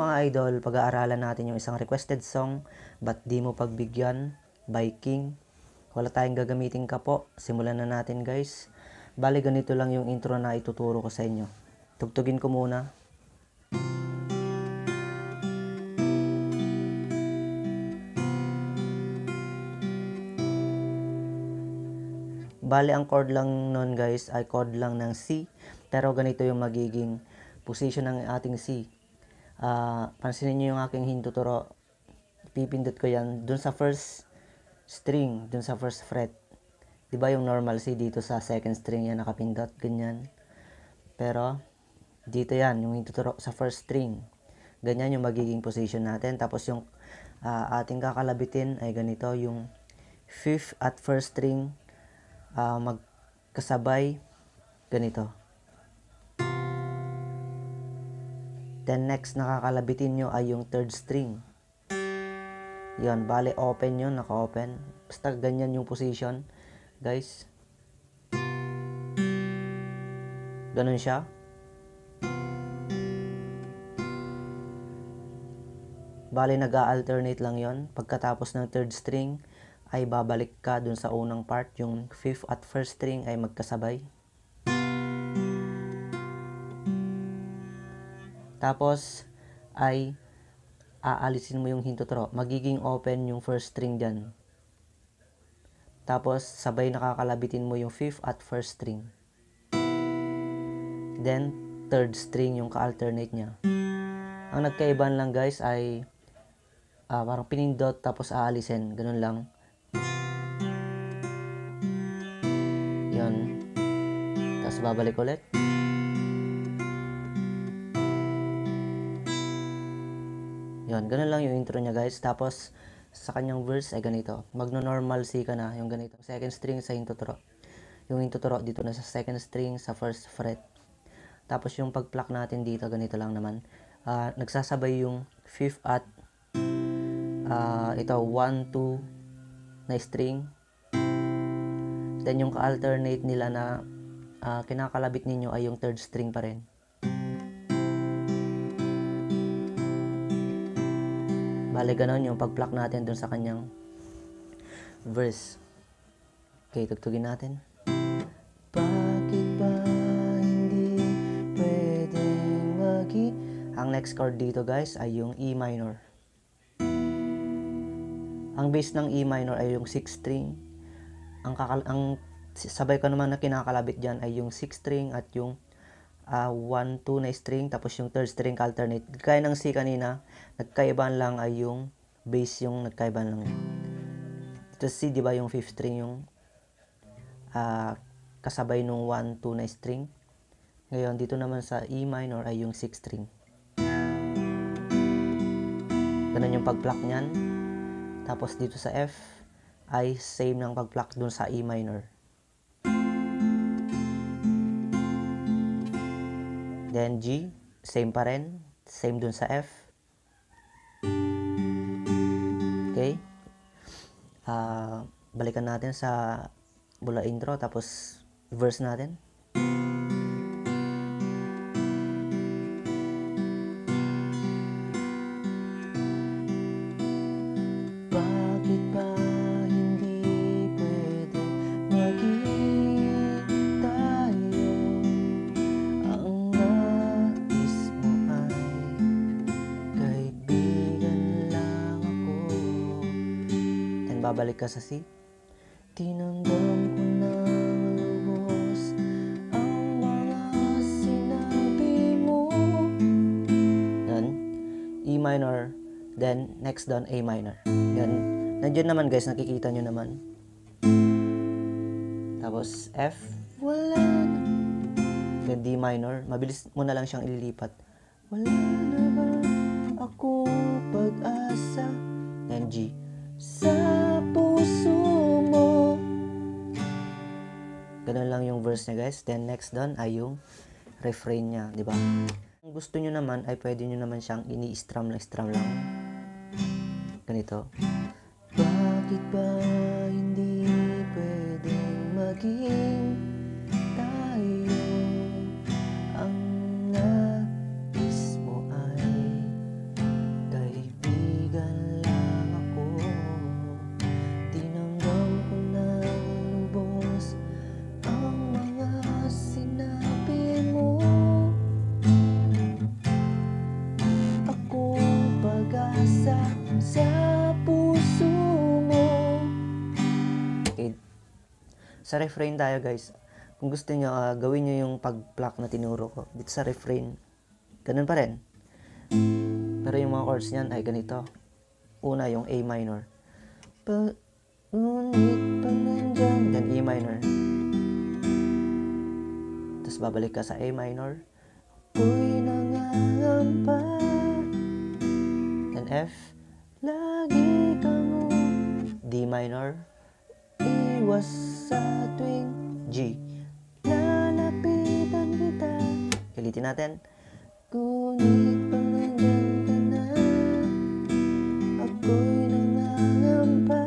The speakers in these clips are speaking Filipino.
mga idol, pag-aaralan natin yung isang requested song, Ba't Di Mo Pagbigyan by King. Wala tayong gagamitin kapo. Simulan na natin guys. Bali ganito lang yung intro na ituturo ko sa inyo. Tugtugin ko muna. Bali ang chord lang nun guys ay chord lang ng C. Pero ganito yung magiging position ng ating C. Pansinin nyo yung aking hintuturo. Pipindot ko yan dun sa first string, dun sa first fret. Diba yung normal C dito sa second string yan nakapindot, ganyan. Pero dito yan, yung hintuturo sa first string. Ganyan yung magiging position natin. Tapos yung ating kakalabitin ay ganito, yung fifth at first string magkasabay ganito. Then next nakakalabitin nyo ay yung third string. Yon, bale open yun, naka-open. Basta ganyan yung position, guys. Ganun siya. Bale nag-alternate lang yon. Pagkatapos ng third string ay babalik ka dun sa unang part, yung fifth at first string ay magkasabay. Tapos ay aalisin mo yung hintuturo. Magiging open yung first string dyan. Tapos sabay nakakalabitin mo yung fifth at first string. Then third string yung ka-alternate nya. Ang nagkaiban lang guys ay parang pinindot tapos aalisin. Ganun lang. Yun. Tapos babalik ulit. Yun, ganun lang yung intro niya guys. Tapos, sa kanyang verse ay ganito. Magno-normal C ka na, yung ganito. Second string sa hintuturo. Yung hintuturo dito na sa second string sa first fret. Tapos yung pag-pluck natin dito, ganito lang naman. Nagsasabay yung fifth at ito, 1, 2 na string. Then yung ka-alternate nila na kinakalabit ninyo ay yung third string pa rin. Bale, ganon yung pag-pluck natin dun sa kanyang verse. Okay, tugtugin natin. Bakit ba hindi pwedeng Ang next chord dito guys ay yung E minor. Ang base ng E minor ay yung 6th string. Ang sabay ko naman na kinakalabit dyan ay yung 6th string at yung 1, 2 na string, tapos yung third string alternate. Kaya ng C kanina, nagkaiban lang ay yung bass yung nagkaiban lang. Ito C, di ba yung 5th string yung kasabay nung 1, 2 na string. Ngayon, dito naman sa E minor ay yung 6th string. Ganun yung pag-pluck nyan. Tapos dito sa F ay same ng pag-pluck dun sa E minor. Then G, same pa rin. Same dun sa F. Okay. Balikan natin sa mula intro, tapos verse natin. Bakit ba hindi pwede maging tayo? Ang nais mo ay kaibigan lang ako. Then babalik ka sa C. Tinamdam ko ng lubos ang mga sinabi mo. Yan. E minor. Then next down A minor. Yan. Nandiyan naman guys, nakikita nyo naman. Tapos F. Wala na. Then D minor. Mabilis mo na lang siyang ililipat. Wala na ba ako pag-asa. Then G. Sa puso mo. Ganun lang yung verse niya guys. Then next doon ay yung refrain niya, di ba? Kung gusto nyo naman ay pwede nyo naman siyang ini-strum lang. Ganito. Bakit ba hindi pwedeng maging tayo? Ang nais mo ay Sa refrain tayo guys. Kung gusto nyo, gawin nyo yung pag-pluck na tinuro ko. Dito sa refrain, ganun pa rin. Pero yung mga chords niyan ay ganito. Una, yung A minor. Ngunit pa nandyan. Then E minor. Tapos babalik ka sa A minor. Ako'y nangangamba. Then F. Lagi kang D minor. Iwas sa tuwing G. Lalapitan kita. Ulitin natin. Ngunit pa nandyan ka na. Ako'y nangangamba.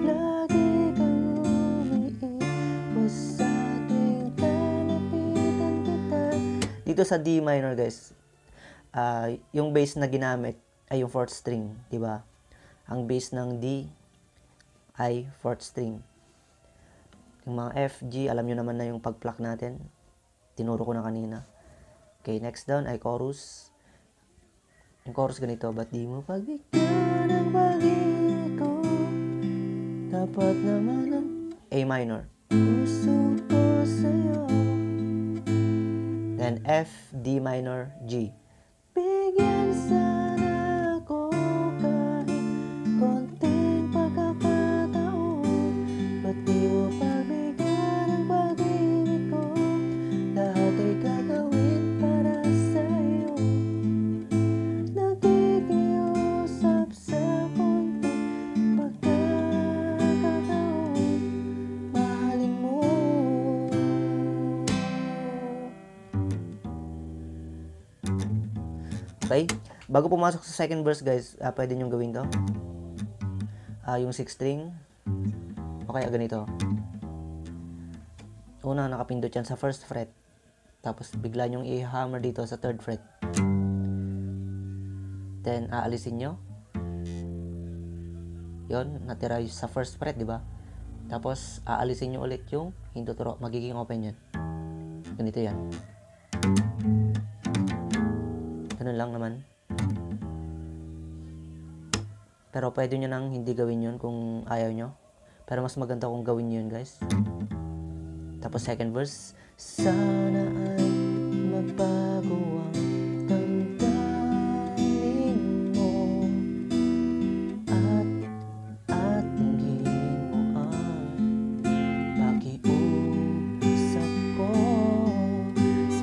Lagi kang umiiwas sa tuwing lalapitan kita. Dito sa D minor guys, yung bass na ginamit ay yung 4th string, di ba? Ang bass ng D ay 4th string. Yung mga F, G, alam nyo naman na yung pag-pluck natin. Tinuro ko na kanina. Okay, next down ay chorus. Yung chorus ganito, ba't di mo pagbigyan ang pag-ibig ko? Dapat naman ang A minor. Puso ko sa'yo. Then F, D minor, G. Bigyan sana ako kahit konting pagkakataon. Ba't di mo pagbigyan ang pag-ibig ko? Lahat ay gagawin para sa'yo. Nakikiusap sa konting pagkakataon. Mahalin mo. Okay? Bago pumasok sa second verse guys, pwede nyo gawin to. Yung 6th string. Okay, ganito. Una, nakapindot yan sa 1st fret. Tapos bigla nyong i-hammer dito sa 3rd fret. Then, aalisin nyo. Yon, natira sa 1st fret, di ba? Tapos, aalisin nyo ulit yung hinduturo. Magiging open yun. Ganito yan. Ganun lang naman. Pero pwede nyo nang hindi gawin yun kung ayaw nyo. Pero mas maganda kung gawin nyo yun guys. Tapos second verse. Sana ay magbago ang damdamin mo. At tingin mo ang pakiusap ko.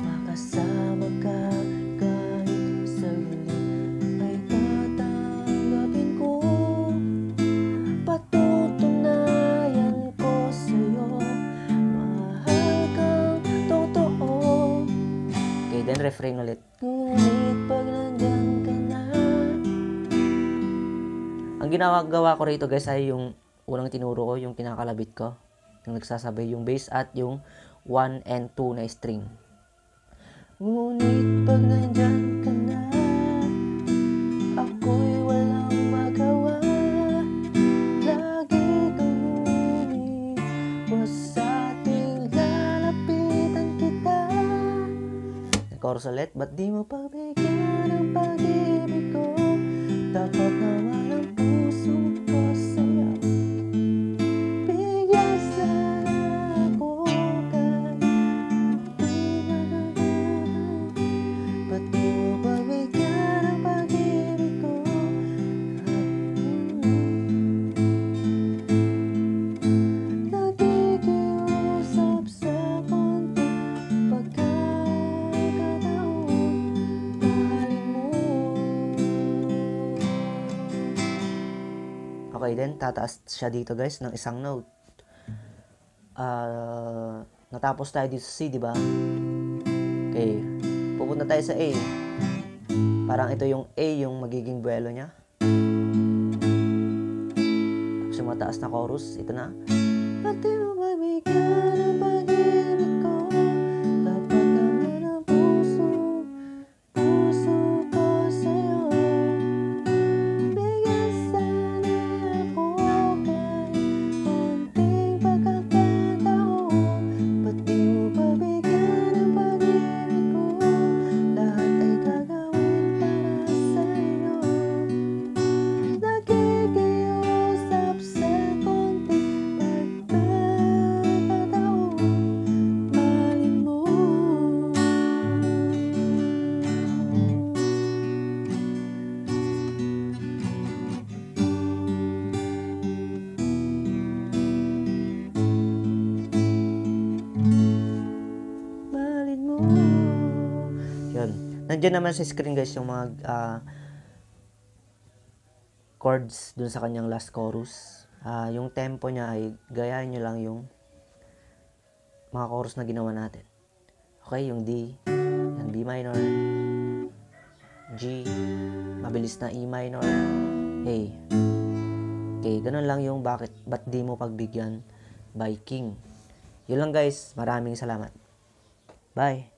Makasama ka kahit saglit ay tatanggapin ko. Patutunayan ko sa'yo, mahal kang totoo. Okay, then refrain ulit. Ngunit pag nandyan ka na. Ang ginagawa ko rito guys ay yung unang tinuro ko, yung kinakalabit ko. Yung nagsasabay yung bass at yung 1 and 2 na string. Ngunit pag nandyan ka na, ako'y walang magawa. Lagi kang umiwas sa ating lalapitan kita. Chorus ulit. Ba't di mo pagbigyan ang pag-ibig ko? Dapat naman ang puso ko sa'yo. Bigyan sana ako kahit ba't di mo pagbigyan ang pag-ibig ko? Nakikiusap sa konting pagkakataon. Mahalin mo. Okay, then tataas siya dito guys ng isang note. Natapos tayo dito sa C, di ba? Okay. Pupunta tayo sa A. Parang ito yung A yung magiging buwelo niya. Tapos yung mataas na chorus, ito na. Pati mo mabigyan ang pag-ibig ko. Dapat naman ang puso ko sa'yo. Bigyan sana ako kahit konting pagkakataon. Ba't di mo pabigyan ang pag-ibig ko? Lahat ay gagawin para sa'yo. Nakikiusap sa konting pagkakataon. Nandiyan naman sa screen guys yung mga chords dun sa kanyang last chorus. Yung tempo niya ay gayahin nyo lang yung mga chorus na ginawa natin. Okay, yung D, yan B minor, G, mabilis na E minor, A. Okay, ganun lang yung ba't di mo pagbigyan by King. Yun lang guys, maraming salamat. Bye!